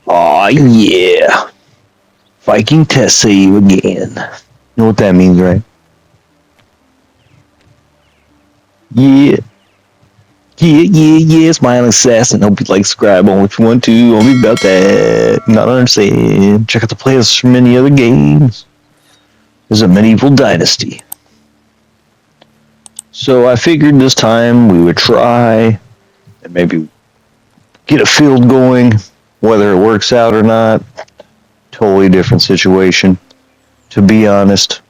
Aw, yeah. Viking test save again. You know what that means, right? Yeah. Yeah, Smiling Assassin. Hope you like, subscribe on what you want to. Only about that. Not understand. Check out the playlists for many other games. There's a medieval dynasty. So I figured this time we would try and maybe get a field going. Whether it works out or not, totally different situation. To be honest,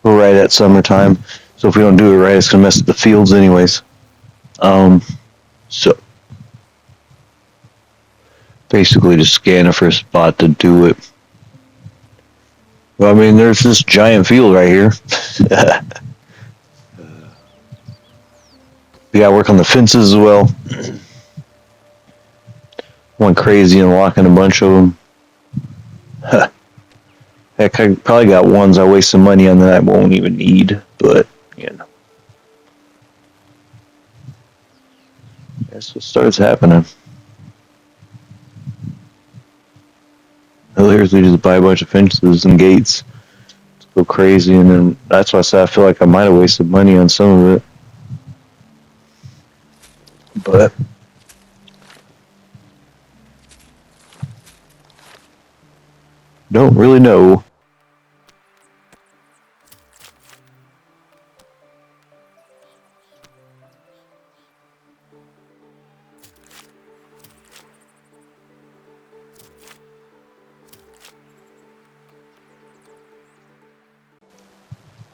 we're right at summertime, so if we don't do it right, it's gonna mess up the fields anyways. So basically, just scanning for a spot to do it. Well, I mean, there's this giant field right here. We gotta work on the fences as well. Went crazy and locking a bunch of them. Heck, I probably got ones I wasted money on that I won't even need, but, you know. That's what starts happening. Here's we just buy a bunch of fences and gates. Let's go crazy, and then that's why I said I feel like I might have wasted money on some of it. But don't really know.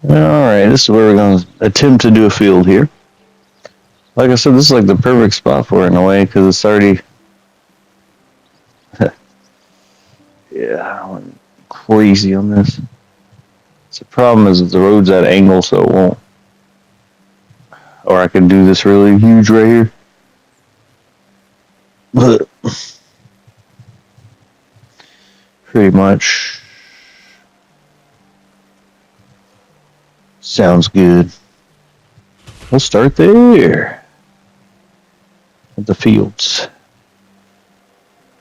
Alright, this is where we're going to attempt to do a field here. Like I said, this is like the perfect spot for it in a way, because it's already... yeah, I went crazy on this. The problem is that the road's at an angle, so it won't. Or I can do this really huge right here. But pretty much sounds good. We'll start there at the fields.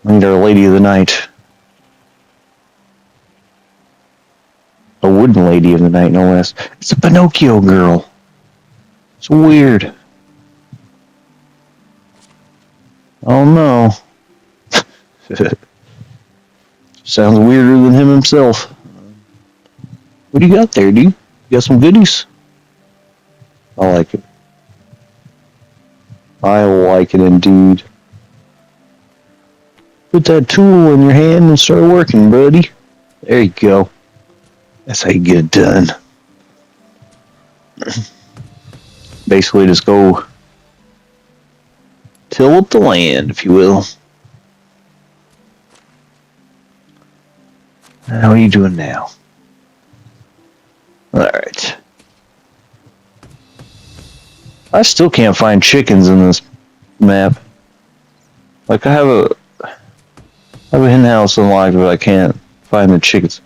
Meet our lady of the night. A wooden lady of the night, no less. It's a Pinocchio girl. It's weird. Oh no. Sounds weirder than him himself. What do you got there, dude? You got some goodies? I like it. I like it indeed. Put that tool in your hand and start working, buddy. There you go. That's how you get it done. Basically, just go till up the land, if you will. How are you doing now? Alright. I still can't find chickens in this map. Like, I have a hen house unlocked, but I can't find the chickens.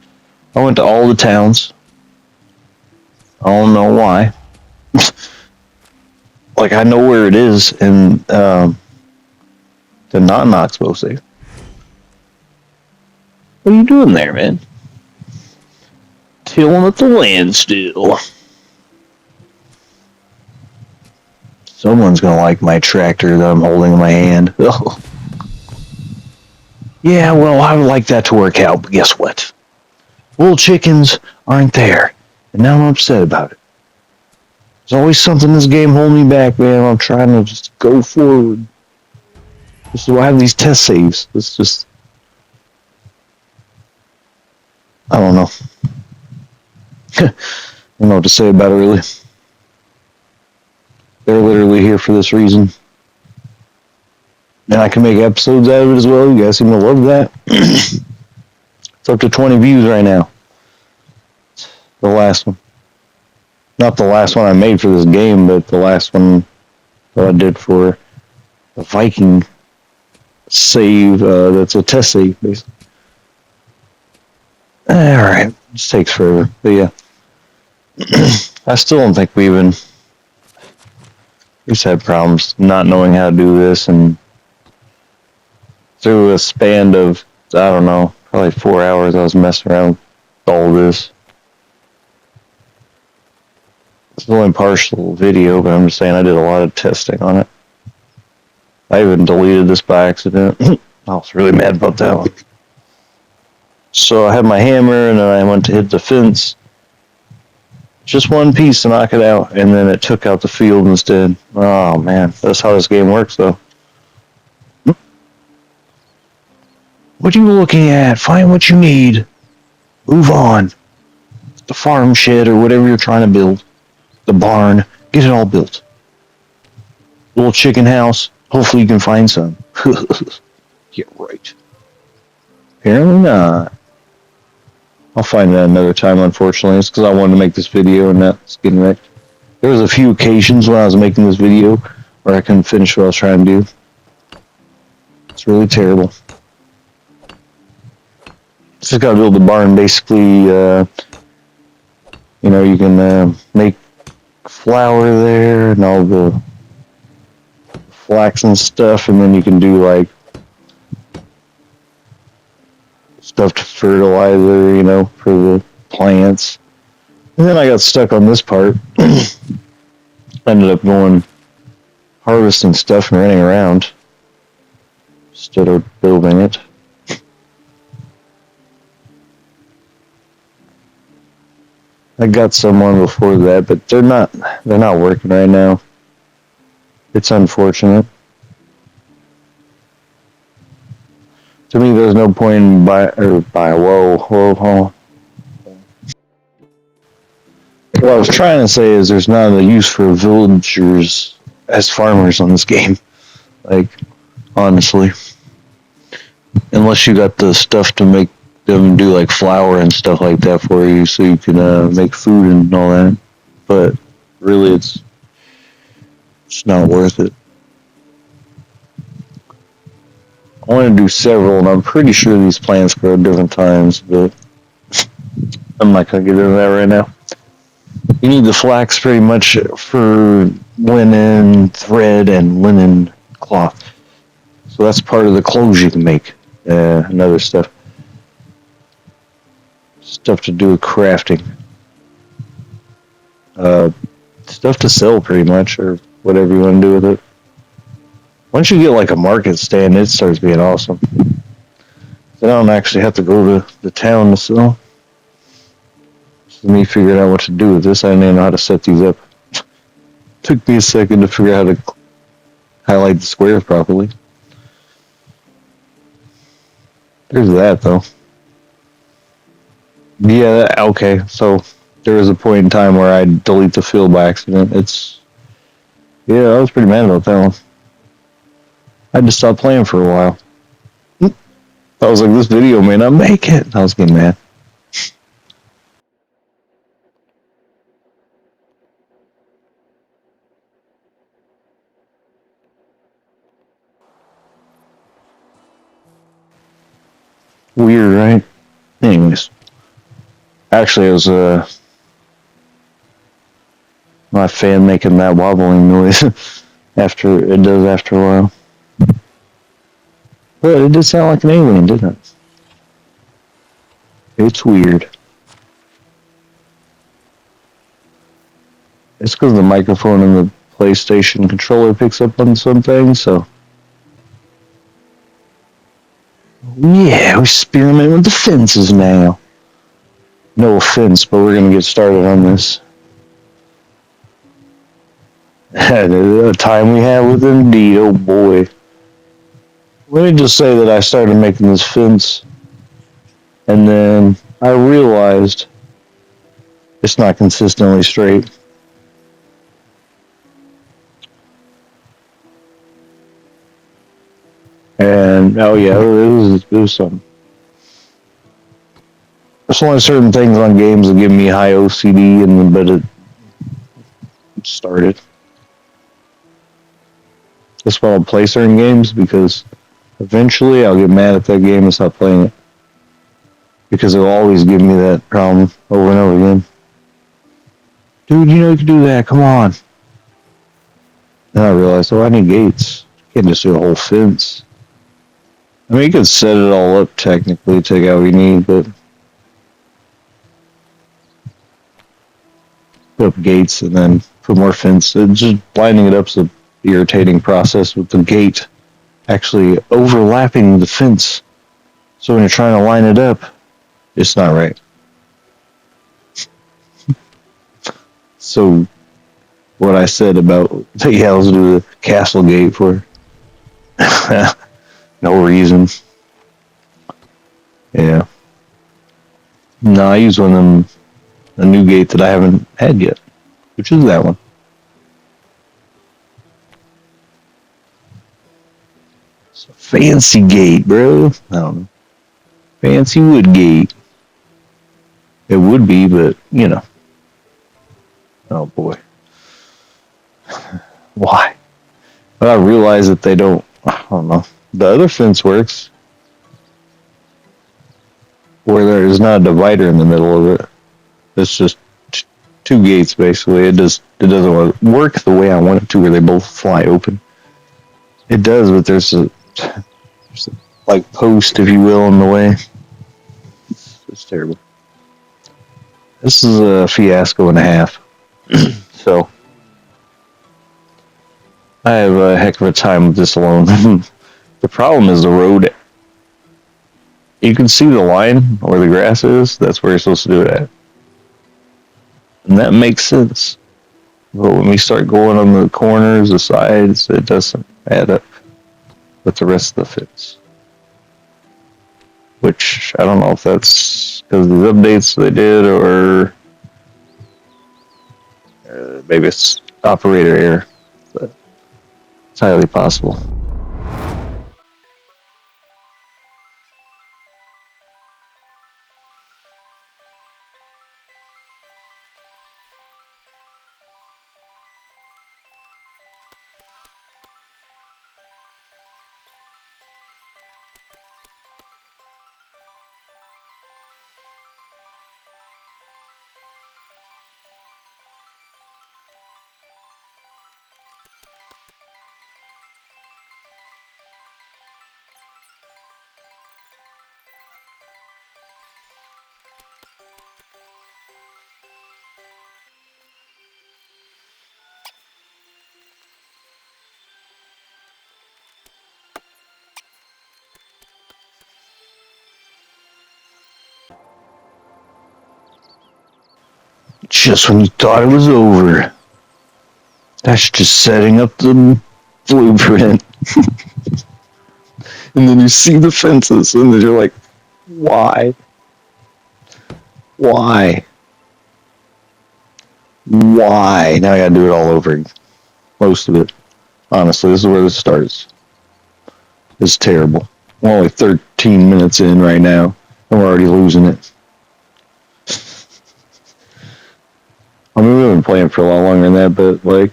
I went to all the towns. I don't know why. Like, I know where it is in the not Knoxville save. What are you doing there, man? Tilling at the land still. Someone's gonna like my tractor that I'm holding in my hand. Oh. Yeah, well, I would like that to work out, but guess what? Little chickens aren't there, and now I'm upset about it. There's always something in this game holding me back, man. I'm trying to just go forward. This is why I have these test saves. It's just... I don't know. I don't know what to say about it, really. They're literally here for this reason. And I can make episodes out of it as well. You guys seem to love that. It's up to 20 views right now. The last one. Not the last one I made for this game, but the last one that I did for the Viking save. That's a test save, basically. Alright, this takes forever. But yeah. I still don't think we just had problems not knowing how to do this, and through a span of, I don't know, probably 4 hours I was messing around with all this. It's only partial video, but I'm just saying I did a lot of testing on it. I even deleted this by accident. I was really mad about that one. So I had my hammer, and then I went to hit the fence. Just one piece to knock it out, and then it took out the field instead. Oh, man. That's how this game works, though. What are you looking at? Find what you need. Move on. The farm shed or whatever you're trying to build. The barn. Get it all built. Little chicken house. Hopefully you can find some. Yeah, right. Apparently not. I'll find that another time, unfortunately. It's because I wanted to make this video and that's getting wrecked. There was a few occasions when I was making this video where I couldn't finish what I was trying to do. It's really terrible. Just gotta build the barn, basically. You know, you can make flour there and all the flax and stuff, and then you can do like stuff to fertilizer, you know, for the plants. And then I got stuck on this part. Ended up going harvesting stuff and running around instead of building it. I got someone before that, but they're not working right now. It's unfortunate. To me, there's no point in whoa. What I was trying to say is there's not a use for villagers as farmers on this game. Like, honestly. Unless you got the stuff to make them do like flour and stuff like that for you so you can make food and all that. But really it's not worth it. I want to do several, and I'm pretty sure these plants grow at different times, but I'm not going to get into that right now. You need the flax pretty much for linen thread and linen cloth. So that's part of the clothes you can make and other stuff. Stuff to do with crafting. Stuff to sell pretty much, or whatever you want to do with it. Once you get like a market stand, it starts being awesome. So I don't actually have to go to the town to sell. So me figuring out what to do with this, I didn't even know how to set these up. Took me a second to figure out how to highlight the squares properly. There's that though. Yeah, okay, so there was a point in time where I delete the field by accident. Yeah, I was pretty mad about that one. I had to stop playing for a while. I was like, this video may not make it. I was getting mad. Weird, right? Anyways. Actually, it was my fan making that wobbling noise after a while. But it did sound like an alien, didn't it? It's weird. It's because the microphone and the PlayStation controller picks up on some things, so. Yeah, we experiment with the fences now. No offense, but we're going to get started on this. The time we have with indeed, oh boy. Let me just say that I started making this fence, and then I realized it's not consistently straight. And, oh yeah, it was something. There's only certain things on games that give me high OCD, but it started. That's why I'll play certain games, because eventually I'll get mad at that game and stop playing it. Because it'll always give me that problem over and over again. Dude, you know you can do that, come on. Then I realized, I need gates. You can't just do a whole fence. I mean, you could set it all up technically, take out what you need, but put up gates and then put more fence. Just lining it up's an irritating process with the gate actually overlapping the fence. So when you're trying to line it up, it's not right. So what I said about yeah, let's do the castle gate for no reason. Yeah. No, I use one of them, a new gate that I haven't had yet, which is that one. It's a fancy gate, bro. I don't know. Fancy wood gate. It would be, but you know. Oh boy. Why? But I realize that they don't. I don't know. The other fence works, where there is not a divider in the middle of it. It's just two gates basically. It doesn't work the way I want it to, where they both fly open. It does, but there's a like post, if you will, in the way. It's terrible. This is a fiasco and a half. So I have a heck of a time with this alone. The problem is the road. You can see the line where the grass is. That's where you're supposed to do it at. And that makes sense. But when we start going on the corners, the sides, it doesn't add up with the rest of the fence. Which, I don't know if that's because of the updates they did, or maybe it's operator error. But it's highly possible. Just when you thought it was over, that's just setting up the blueprint. And then you see the fences, and then you're like, why? Why? Why? Now I gotta do it all over. Most of it. Honestly, this is where this starts. It's terrible. We're only 13 minutes in right now, and we're already losing it. I mean, we've been playing for a lot longer than that, but, like,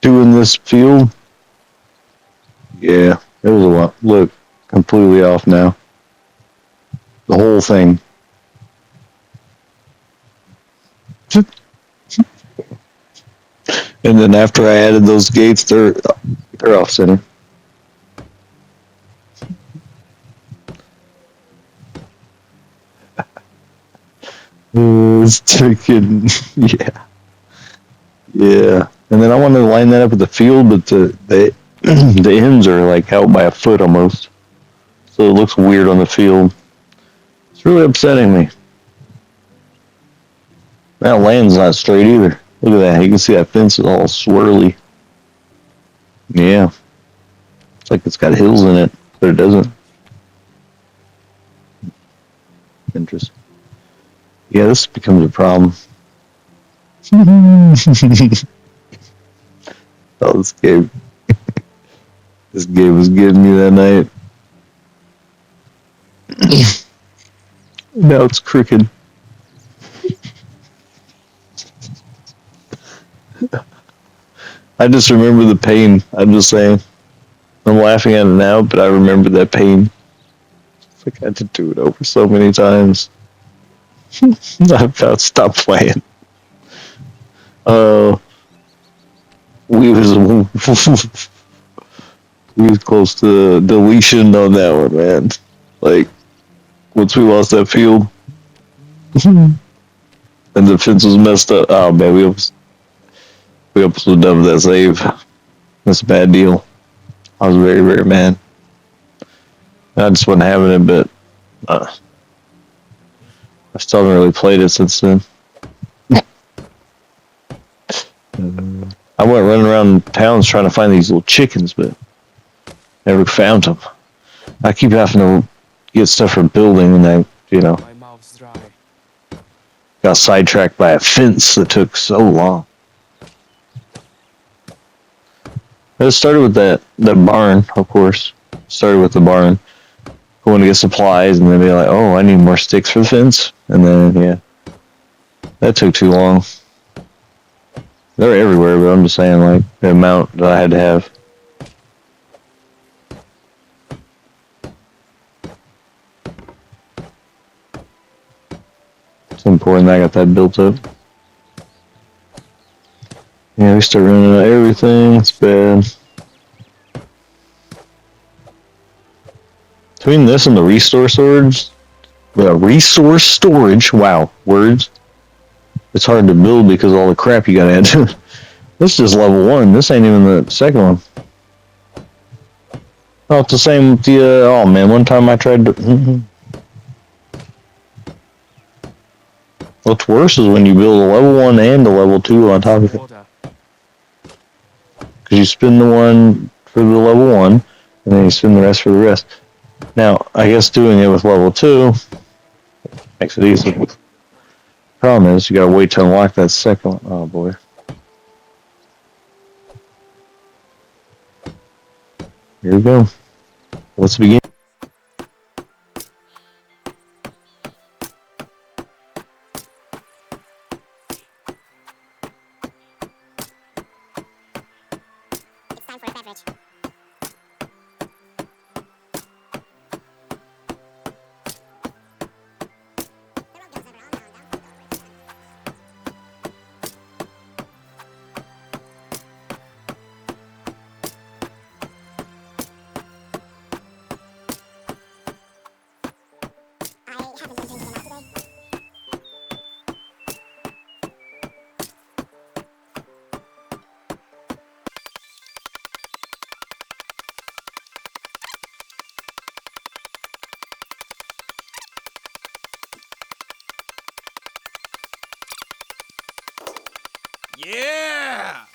doing this field, yeah, it was a lot. Look, completely off now. The whole thing. And then after I added those gates, they're off center. It's taking, yeah. Yeah. And then I wanted to line that up with the field, but the ends are like out by a foot almost. So it looks weird on the field. It's really upsetting me. That land's not straight either. Look at that. You can see that fence is all swirly. Yeah. It's like it's got hills in it, but it doesn't. Interesting. Yeah, this becomes a problem. Oh, this game. This game was getting me that night. Now it's crooked. I just remember the pain. I'm just saying. I'm laughing at it now, but I remember that pain. It's like I had to do it over so many times. I about stopped playing. We was We was close to deletion on that one, man. Like, once we lost that field, and the fence was messed up. Oh man, we almost would have done that save. That's a bad deal. I was very, very mad. I just wasn't having it, but I still haven't really played it since then. I went running around towns trying to find these little chickens, but never found them. I keep having to get stuff for building, and I, My mouth's dry. got sidetracked by a fence that took so long. It started with that barn, of course. Started with the barn. Going to get supplies, and then be like, oh, I need more sticks for the fence. And then, yeah. That took too long. They're everywhere, but I'm just saying, like, the amount that I had to have. It's important that I got that built up. Yeah, we start running out of everything. It's bad. Between this and the resource storage, wow, words. It's hard to build because of all the crap you gotta add to it. This is just level 1. This ain't even the second one. Oh, it's the same with the, oh man, one time I tried to... What's worse is when you build a level 1 and a level 2 on top of it. Because you spin the one for the level 1, and then you spin the rest for the rest. Now, I guess doing it with level 2 makes it easy. Problem is, you gotta wait to unlock that second one. Oh boy. Here we go. Let's begin. It's time for a beverage. Yeah!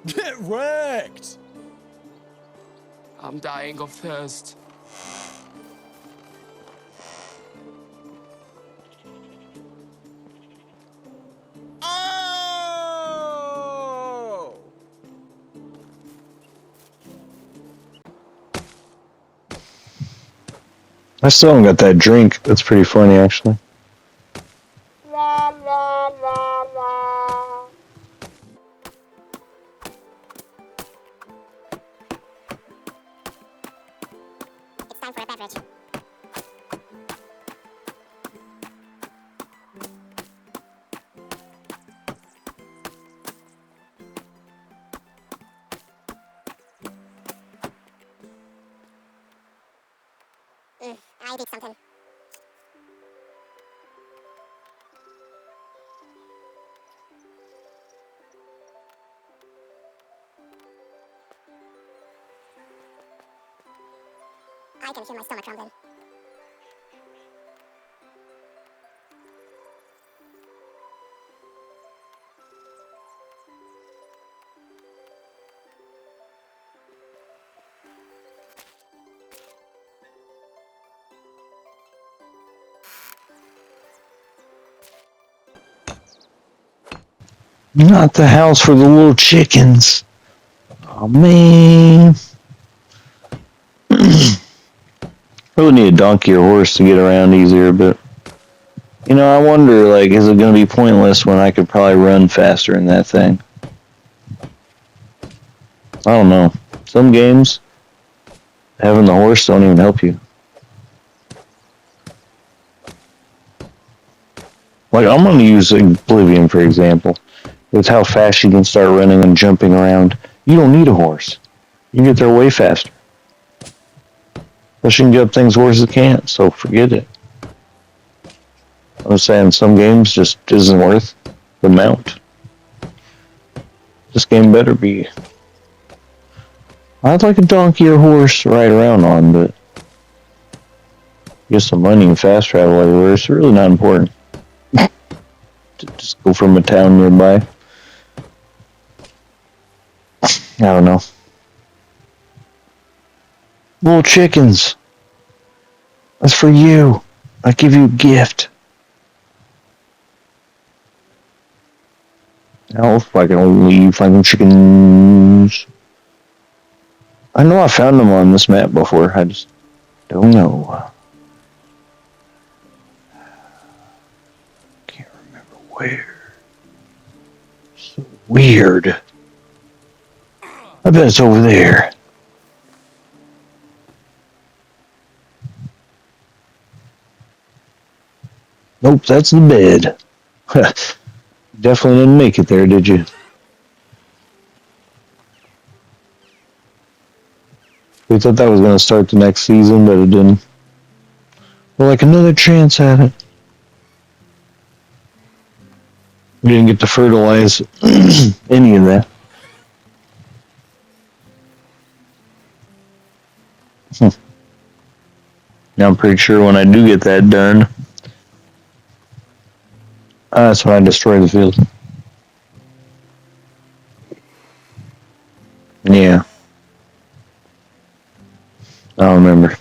Get wrecked! I'm dying of thirst. Oh! I still haven't got that drink. That's pretty funny, actually. It's time for a beverage. I did something. I can feel my stomach rumbling. Not the house for the little chickens. Oh man. Really need a donkey or horse to get around easier, but I wonder, like, is it going to be pointless when I could probably run faster in that thing? I don't know. Some games, Having the horse don't even help you. Like, I'm going to use Oblivion, for example. With how fast you can start running and jumping around. You don't need a horse. You can get there way faster. Plus, you can get up things horses can't, so forget it. I'm saying some games just isn't worth the mount. This game better be. I'd like a donkey or horse to ride around on, but get some money and fast travel everywhere. It's really not important. Just go from a town nearby. I don't know. Little chickens. That's for you. I give you a gift. Now if I can only leave fucking chickens. I know I found them on this map before. I just don't know. Can't remember where. So weird. I bet it's over there. Nope, that's the bed. Definitely didn't make it there, did you? We thought that was going to start the next season, but it didn't. We're like, another chance at it. We didn't get to fertilize any of that. Now I'm pretty sure when I do get that done, that's when I destroy the field. Yeah. I don't remember.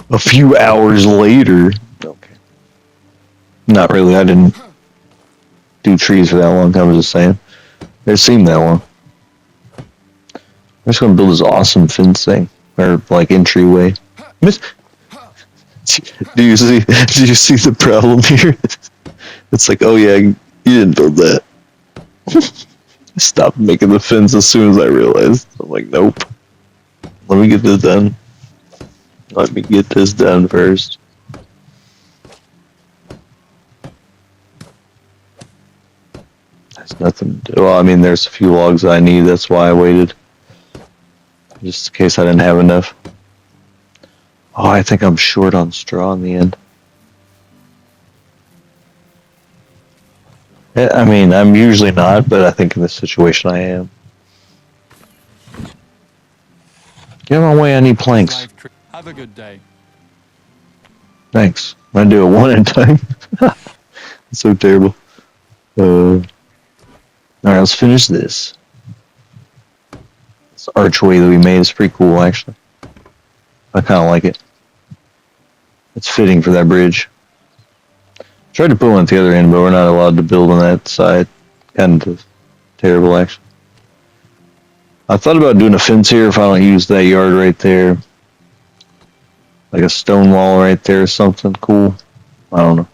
A few hours later. Okay. Not really. I didn't do trees for that long. I was just saying. It seemed that long. I'm just gonna build this awesome fence thing, or like entryway. Miss, do you see? Do you see the problem here? It's like, oh yeah, you didn't build that. I stopped making the fence as soon as I realized. I'm like, nope. Let me get this done. Let me get this done first. There's nothing to do. Well, I mean, there's a few logs I need. That's why I waited. Just in case I didn't have enough. Oh, I think I'm short on straw in the end. I mean, I'm usually not, but I think in this situation I am. Get out of my way, I need planks. Have a good day. Thanks. I do it one at a time. It's so terrible. Alright, let's finish this. Let's This archway that we made is pretty cool, actually. I kind of like it. It's fitting for that bridge. Tried to put one at the other end, but we're not allowed to build on that side. Kind of terrible, actually. I thought about doing a fence here if I don't use that yard right there. Like a stone wall right there or something cool. I don't know.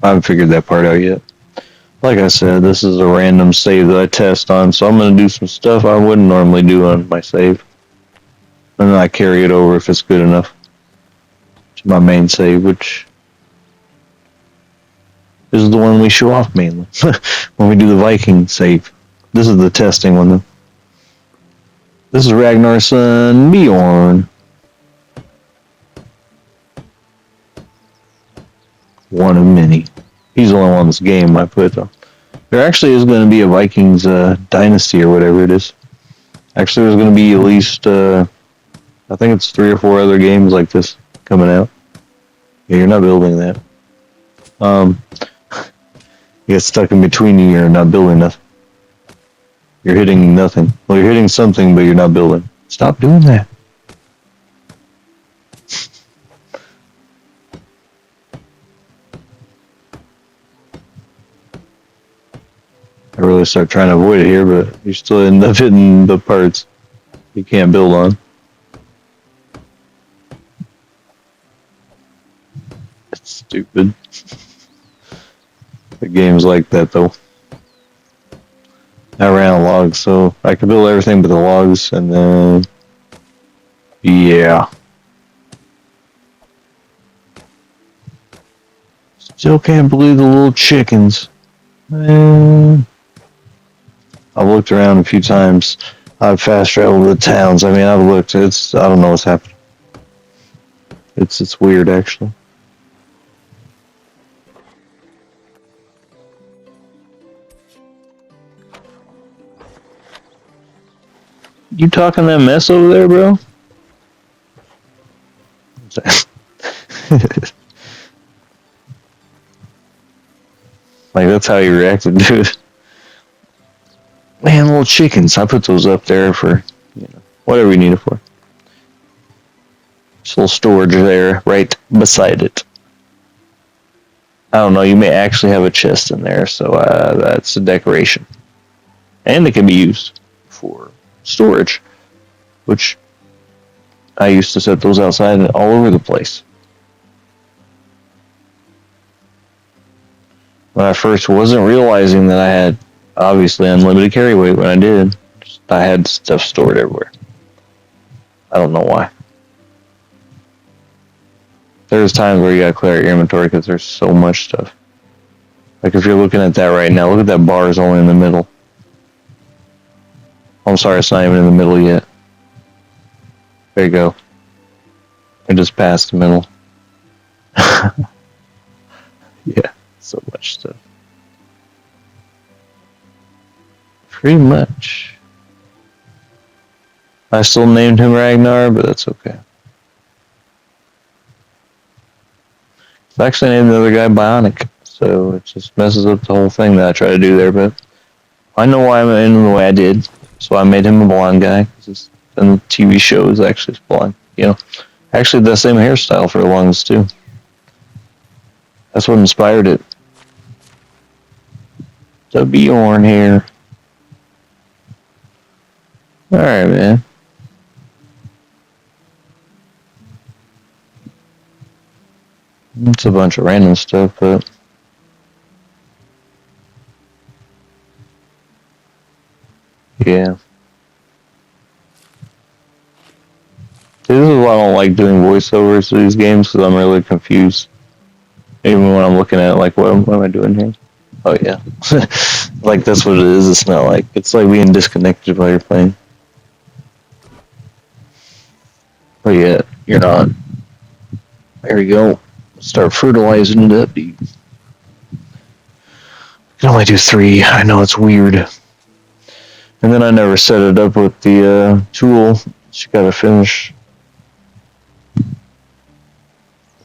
I haven't figured that part out yet. Like I said, this is a random save that I test on, so I'm going to do some stuff I wouldn't normally do on my save. And then I carry it over if it's good enough to my main save, which is the one we show off mainly when we do the Viking save. This is the testing one, though. This is Ragnar's son, Bjorn. One of many. He's the only one in this game I put, though. There actually is going to be a Vikings Dynasty or whatever it is. Actually, there's going to be at least, I think it's 3 or 4 other games like this coming out. Yeah, you're not building that. You get stuck in between you, you're not building nothing. You're hitting nothing. Well, you're hitting something, but you're not building. Stop doing that. I really start trying to avoid it here, but you still end up hitting the parts you can't build on. It's stupid. The game's like that, though. I ran a log, so I could build everything but the logs, and then... yeah. Still can't believe the little chickens. Man. I've looked around a few times. I've fast traveled to the towns. I mean, I've looked. I don't know what's happening. It's weird, actually. You talking that mess over there, bro? Like, that's how you reacted to it. Man, little chickens. I put those up there for, whatever we need it for. Just a little storage there, right beside it. I don't know, you may actually have a chest in there, so that's a decoration. And it can be used for storage, which I used to set those outside all over the place. When I first wasn't realizing that I had obviously unlimited carry weight when I did. I had stuff stored everywhere. I don't know why. There's times where you gotta clear out your inventory because there's so much stuff. Like if you're looking at that right now, look at that bar is only in the middle. I'm sorry, it's not even in the middle yet. There you go. I just passed the middle. Yeah, so much stuff. Pretty much. I still named him Ragnar, but that's okay. I actually named the other guy Bionic, so it just messes up the whole thing that I try to do there, but I know why I made him the way I did, so I made him a blonde guy, and the TV show is actually blonde, Actually, the same hairstyle for the longest, too. That's what inspired it. The Bjorn here. Alright, man. It's a bunch of random stuff, but... yeah. See, this is why I don't like doing voiceovers to these games, because I'm really confused. Even when I'm looking at it, like, what am I doing here? Oh, yeah. Like, that's what it is. It's not like... it's like being disconnected while you're playing. But yeah, you're not. There you go. Start fertilizing it up, dude. You can only do 3. I know it's weird. And then I never set it up with the tool. She gotta finish.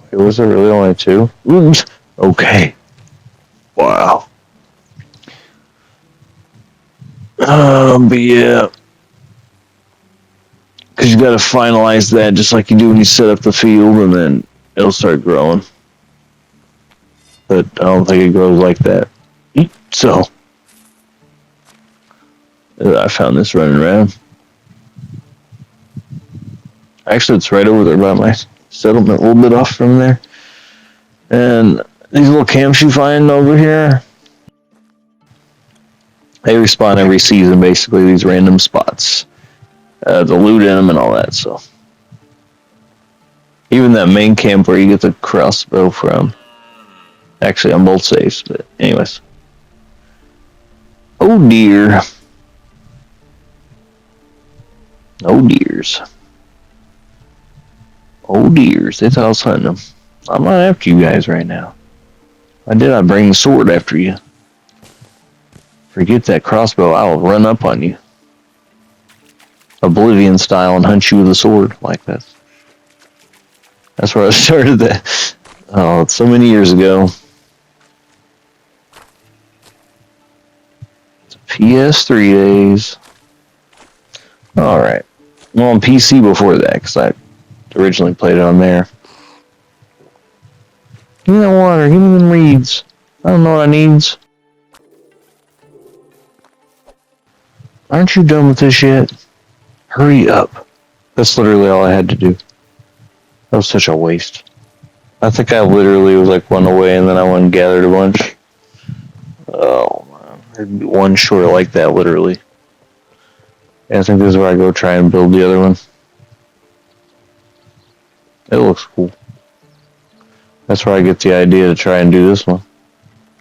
Wait, was there really only 2? Oops. Okay. Wow. But yeah. just got to finalize that just like you do when you set up the field, and then it'll start growing. But I don't think it grows like that. So, I found this running around. Actually, it's right over there by my settlement, a little bit off from there. And these little camps you find over here, they respawn every season, basically, these random spots. The loot in them and all that, so. Even that main camp where you get the crossbow from. Actually, on both saves, but anyways. Oh dear. Oh dears. Oh dears, they thought I was hunting them. I'm not after you guys right now. Why did I bring the sword after you? Forget that crossbow, I'll run up on you. Oblivion style and hunt you with a sword like this. That's where I started that. Oh, it's so many years ago. It's PS3 days. Alright. Well, on PC before that, because I originally played it on there. Give me that water, give me them reeds. I don't know what I needs. Aren't you done with this yet? Hurry up. That's literally all I had to do. That was such a waste. I think I literally was like one away and then I went and gathered a bunch. Oh man, I'd be one short like that literally. Yeah, I think this is where I go try and build the other one. It looks cool. That's where I get the idea to try and do this one.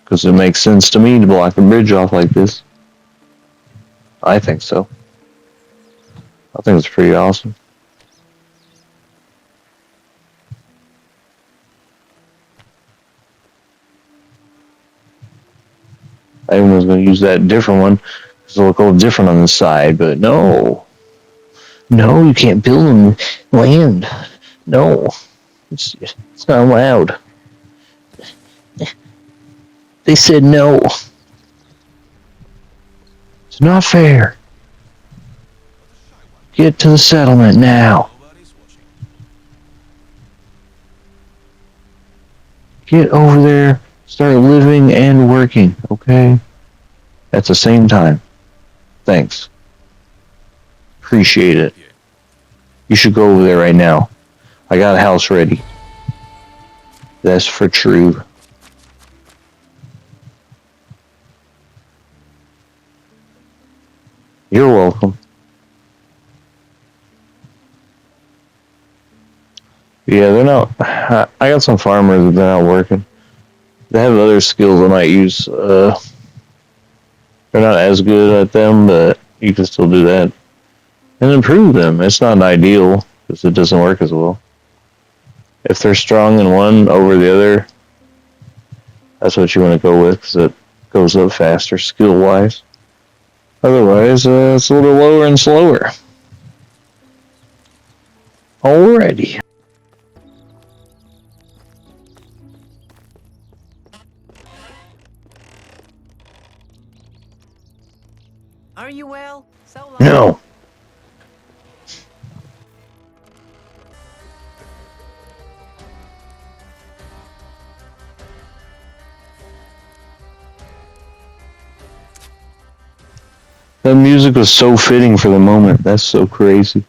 Because it makes sense to me to block the bridge off like this. I think so. I think it's pretty awesome. I even was going to use that different one because it'll look a little different on the side, but no. No, you can't build on land. No. It's not allowed. They said no. It's not fair. Get to the settlement now. Get over there, start living and working, okay? At the same time. Thanks. Appreciate it. You should go over there right now. I got a house ready. That's for true. You're welcome. Yeah, they're not. I got some farmers that they're not working. They have other skills I might use. They're not as good at them, but you can still do that and improve them. It's not ideal because it doesn't work as well. If they're strong in one over the other, that's what you want to go with because it goes up faster skill-wise. Otherwise, it's a little lower and slower. Alrighty. Are you well? So long. No. That music was so fitting for the moment. That's so crazy.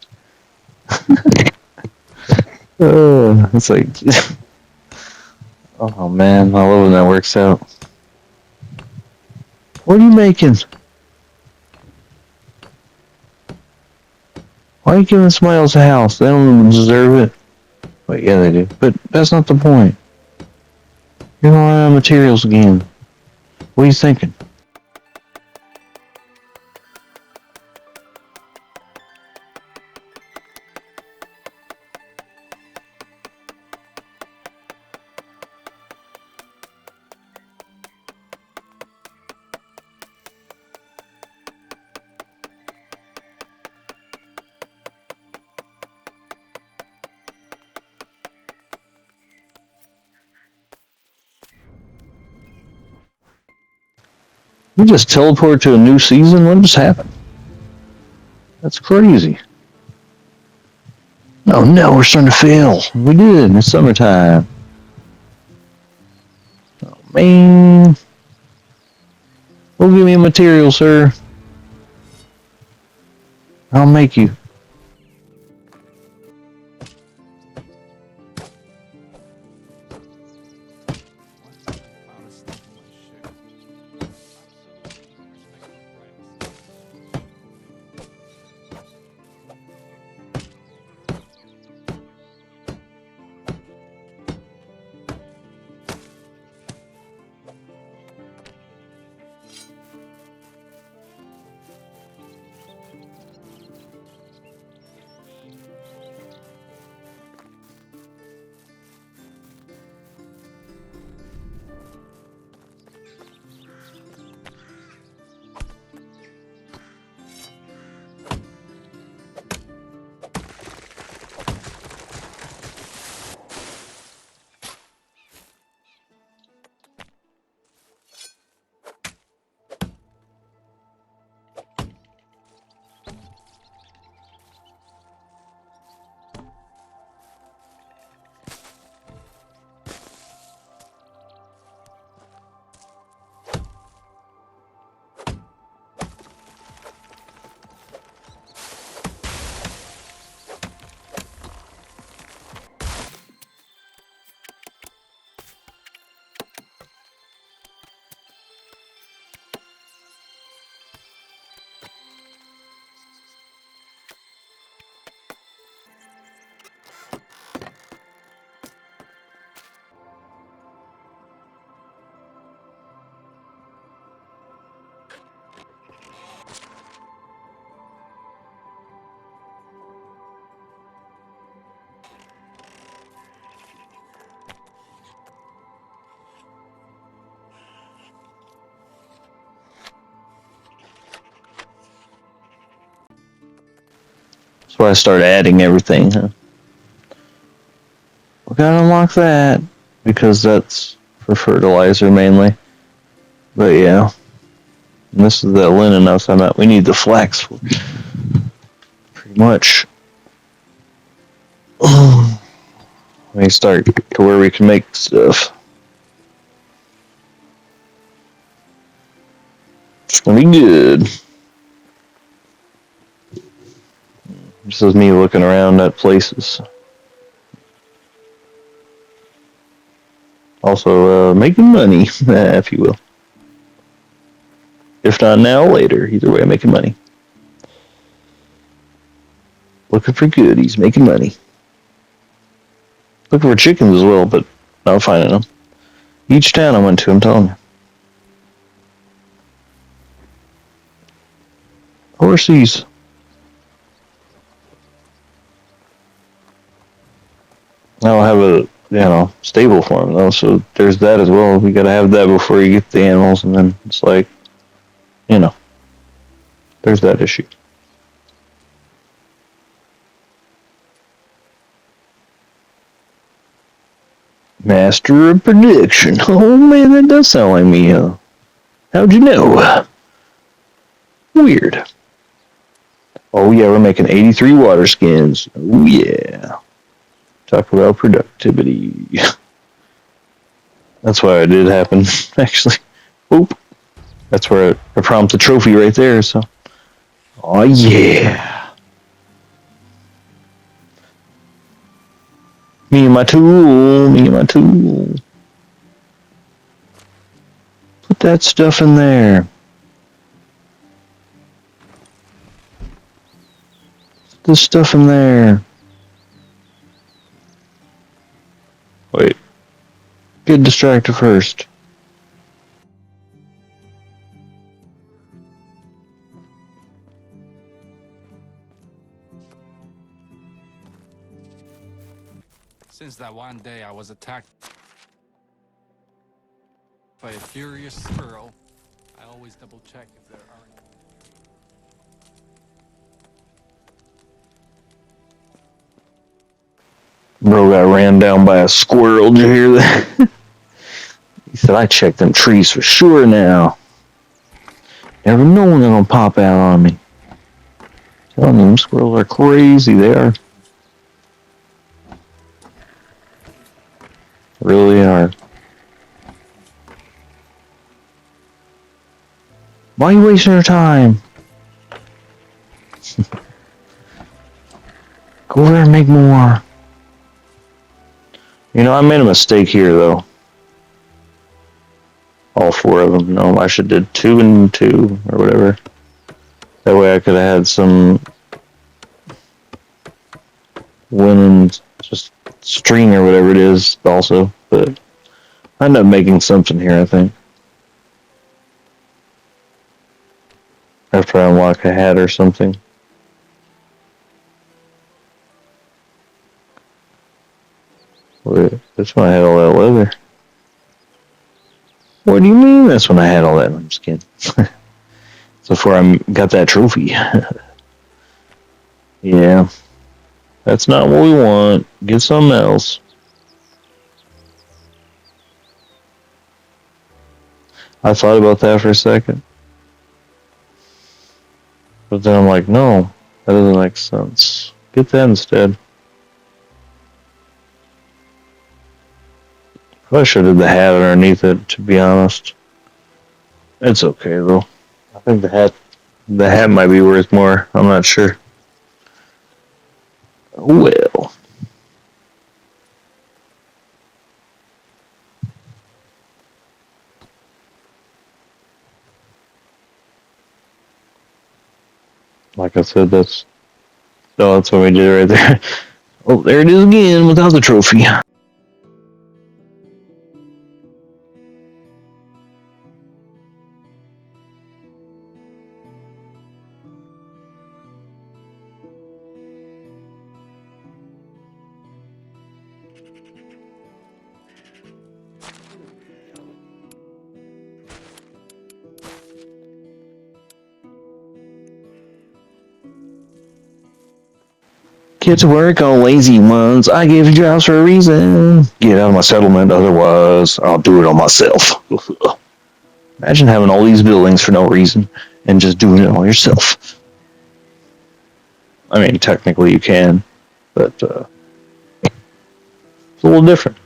It's like, oh man, I love when that works out. What are you making? Why are you giving Smiles a house? They don't even deserve it. Wait, yeah, they do. But that's not the point. You're gonna run out of materials again. What are you thinking? You just teleported to a new season? What just happened? That's crazy. Oh no, we're starting to fail. We did. It's summertime. Oh man. Well, give me a material, sir. I'll make you. That's why I started adding everything, huh? We gotta unlock that. Because that's for fertilizer mainly. But yeah. And this is the linen I found out we need the flax for. Pretty much. We start to where we can make stuff. It's gonna be good. This is me looking around at places. Also, making money, if you will. If not now, later. Either way, I'm making money. Looking for goodies, making money. Looking for chickens as well, but not finding them. Each town I went to, I'm telling you. Horsies. I'll have a, stable for them though, so there's that as well. You gotta have that before you get the animals, and then it's like, there's that issue. Master of prediction. Oh man, that does sound like me. How'd you know? Weird. Oh yeah, we're making 83 water skins. Oh yeah. Talk about productivity. That's why it did happen, actually. Oop. That's where I prompted the trophy right there, so. Oh yeah. Me and my tool. Put that stuff in there. Put this stuff in there. Wait. Get distracted first. Since that one day I was attacked by a furious squirrel, I always double check if there aren't. Bro got ran down by a squirrel. Did you hear that? He said, I checked them trees for sure now. Never know when they're going to pop out on me. Telling you, them squirrels are crazy. They are. Really hard. Why are you wasting your time? Go over there and make more. You know, I made a mistake here, though. All 4 of them. No, I should have did 2 and 2, or whatever. That way I could have had some winning, just string or whatever it is, also. But I ended up making something here, I think. After I unlock a hat or something. Wait, that's when I had all that leather. What do you mean that's when I had all that? I'm just kidding. It's before I got that trophy. Yeah. That's not what we want. Get something else. I thought about that for a second. But then I'm like, no, that doesn't make sense. Get that instead. Probably should have the hat underneath it, to be honest. It's okay though. I think the hat might be worth more. I'm not sure. Well. Like I said, that's what we did right there. Oh, there it is again without the trophy. Get to work on lazy ones. I give you jobs for a reason. Get out of my settlement, otherwise I'll do it on myself. Imagine having all these buildings for no reason and just doing it all yourself. I mean, technically you can, but it's a little different.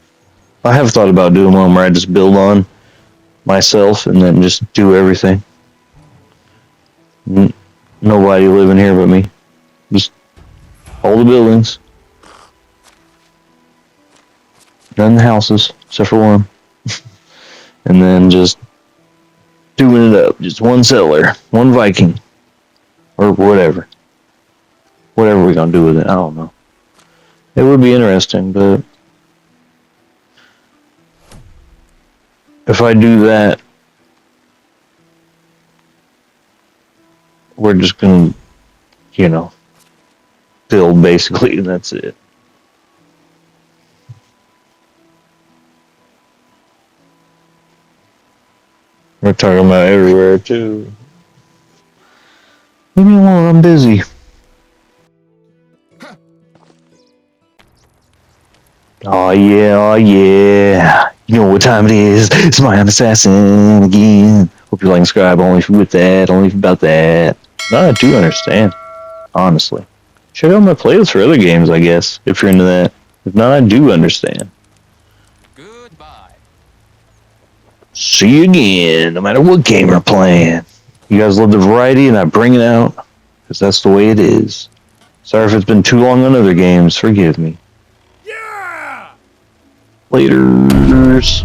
I have thought about doing one where I just build on myself and then just do everything. Nobody living here but me. Just all the buildings. None of the houses, except for one. And then just doing it up. Just one settler, one Viking. Or whatever. Whatever we're going to do with it, I don't know. It would be interesting, but if I do that, we're just going to, build basically, and that's it. We're talking about everywhere too. Leave me alone, I'm busy. Oh yeah. You know what time it is. It's my assassin again. Hope you like and subscribe only with that, only about that. No, I do understand. Honestly. Check out my playlist for other games, I guess, if you're into that. If not, I do understand. Goodbye. See you again, no matter what game we're playing. You guys love the variety, and I bring it out, because that's the way it is. Sorry if it's been too long on other games, forgive me. Yeah! Laters.